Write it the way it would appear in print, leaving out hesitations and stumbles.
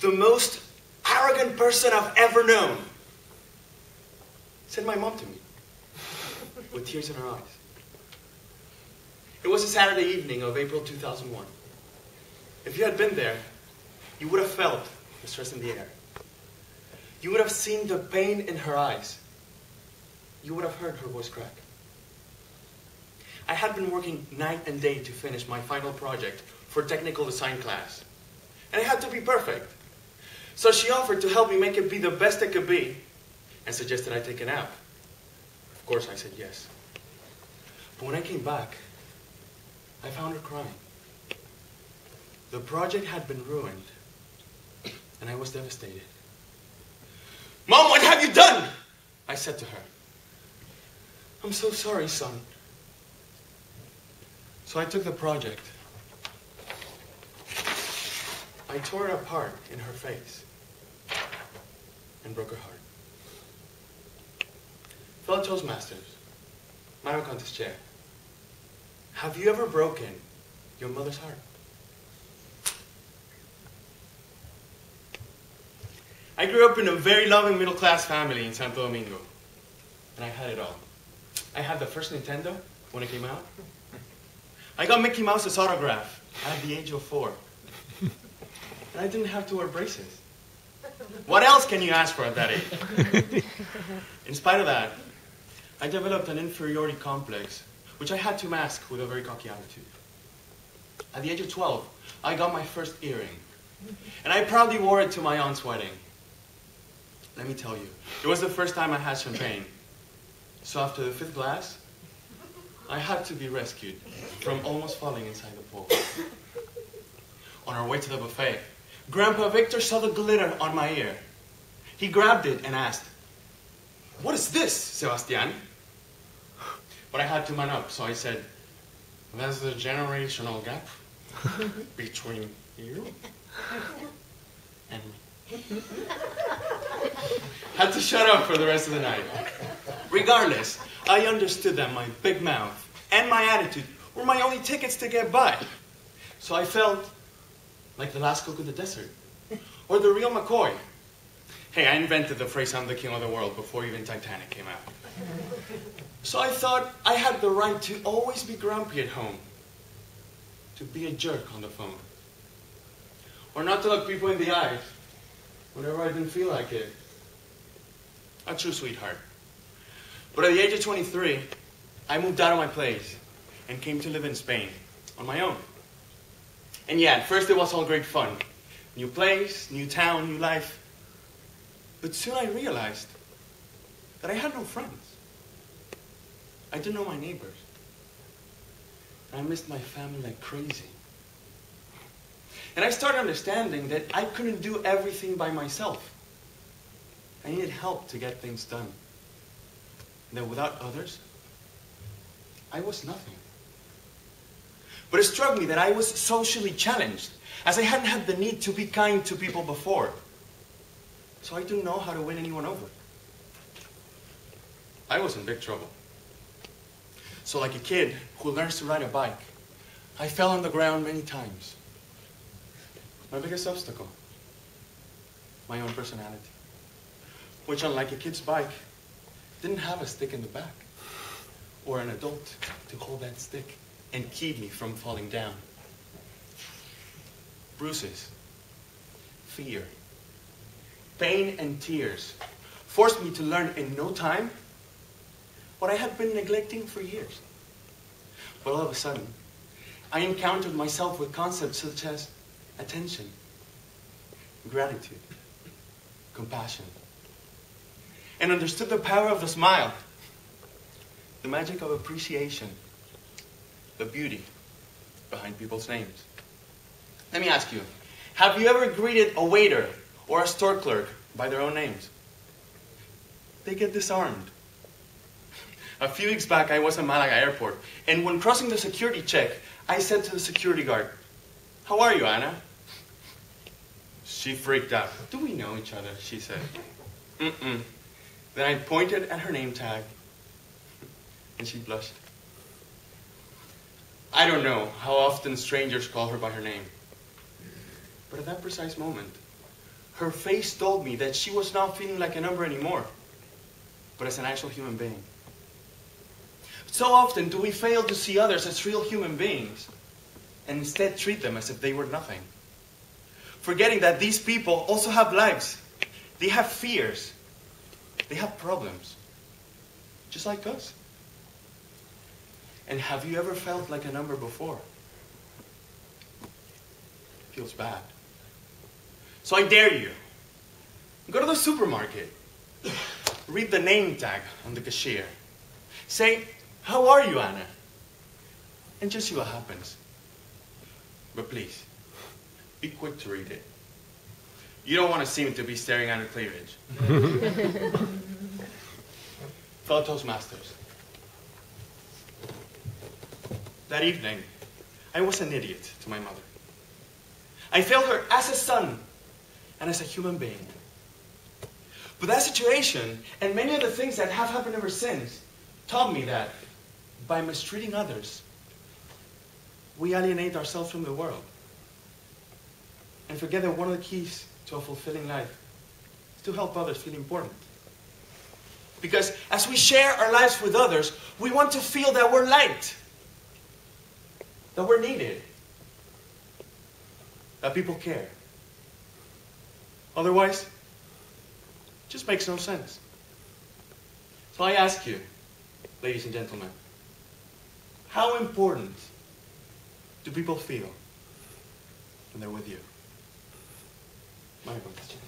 the most arrogant person I've ever known," said my mom to me, with tears in her eyes. It was a Saturday evening of April 2001. If you had been there, you would have felt the stress in the air. You would have seen the pain in her eyes. You would have heard her voice crack. I had been working night and day to finish my final project for technical design class. And it had to be perfect. So she offered to help me make it be the best it could be and suggested I take a nap. Of course, I said yes. But when I came back, I found her crying. The project had been ruined, and I was devastated. "Mom, what have you done?" I said to her. "I'm so sorry, son." So I took the project. I tore it apart in her face and broke her heart. Fellow Toastmasters, Madam Contest Chair, have you ever broken your mother's heart? I grew up in a very loving middle-class family in Santo Domingo, and I had it all. I had the first Nintendo when it came out. I got Mickey Mouse's autograph at the age of 4. And I didn't have to wear braces. What else can you ask for at that age? In spite of that, I developed an inferiority complex, which I had to mask with a very cocky attitude. At the age of 12, I got my first earring, and I proudly wore it to my aunt's wedding. Let me tell you, it was the first time I had champagne. So after the 5th glass, I had to be rescued from almost falling inside the pool. On our way to the buffet, Grandpa Victor saw the glitter on my ear. He grabbed it and asked, "What is this, Sebastian?" But I had to man up, so I said, "That's the generational gap between you and me." Had to shut up for the rest of the night. Regardless, I understood that my big mouth and my attitude were my only tickets to get by. So I felt like the last cook of the desert, or the real McCoy. Hey, I invented the phrase "I'm the king of the world" before even Titanic came out. So I thought I had the right to always be grumpy at home, to be a jerk on the phone, or not to look people in the eyes whenever I didn't feel like it. A true sweetheart. But at the age of 23, I moved out of my place and came to live in Spain on my own. And yeah, at first it was all great fun. New place, new town, new life. But soon I realized that I had no friends. I didn't know my neighbors. I missed my family like crazy. And I started understanding that I couldn't do everything by myself. I needed help to get things done. And that without others, I was nothing. But it struck me that I was socially challenged, as I hadn't had the need to be kind to people before. So I didn't know how to win anyone over. I was in big trouble. So like a kid who learns to ride a bike, I fell on the ground many times. My biggest obstacle, my own personality, which unlike a kid's bike, didn't have a stick in the back, or an adult to hold that stick and keep me from falling down. Bruises, fear, pain and tears forced me to learn in no time what I had been neglecting for years. But all of a sudden, I encountered myself with concepts such as attention, gratitude, compassion, and understood the power of the smile, the magic of appreciation, the beauty behind people's names. Let me ask you, have you ever greeted a waiter or a store clerk by their own names? They get disarmed. A few weeks back, I was at Malaga airport, and when crossing the security check, I said to the security guard, "How are you, Anna?" She freaked out. "Do we know each other?" she said. "Mm-mm." Then I pointed at her name tag, and she blushed. I don't know how often strangers call her by her name, but at that precise moment, her face told me that she was not feeling like a number anymore, but as an actual human being. So often do we fail to see others as real human beings and instead treat them as if they were nothing, forgetting that these people also have lives. They have fears. They have problems, just like us. And have you ever felt like a number before? Feels bad. So I dare you, go to the supermarket, read the name tag on the cashier, say, "How are you, Anna?" and just see what happens. But please, be quick to read it. You don't want to seem to be staring at her cleavage. Fellow Toastmasters, that evening, I was an idiot to my mother. I failed her as a son and as a human being. But that situation, and many of the things that have happened ever since, taught me that by mistreating others, we alienate ourselves from the world. And forget that one of the keys to a fulfilling life is to help others feel important. Because as we share our lives with others, we want to feel that we're liked, that we're needed, that people care. Otherwise, it just makes no sense. So I ask you, ladies and gentlemen, how important do people feel when they're with you? My question.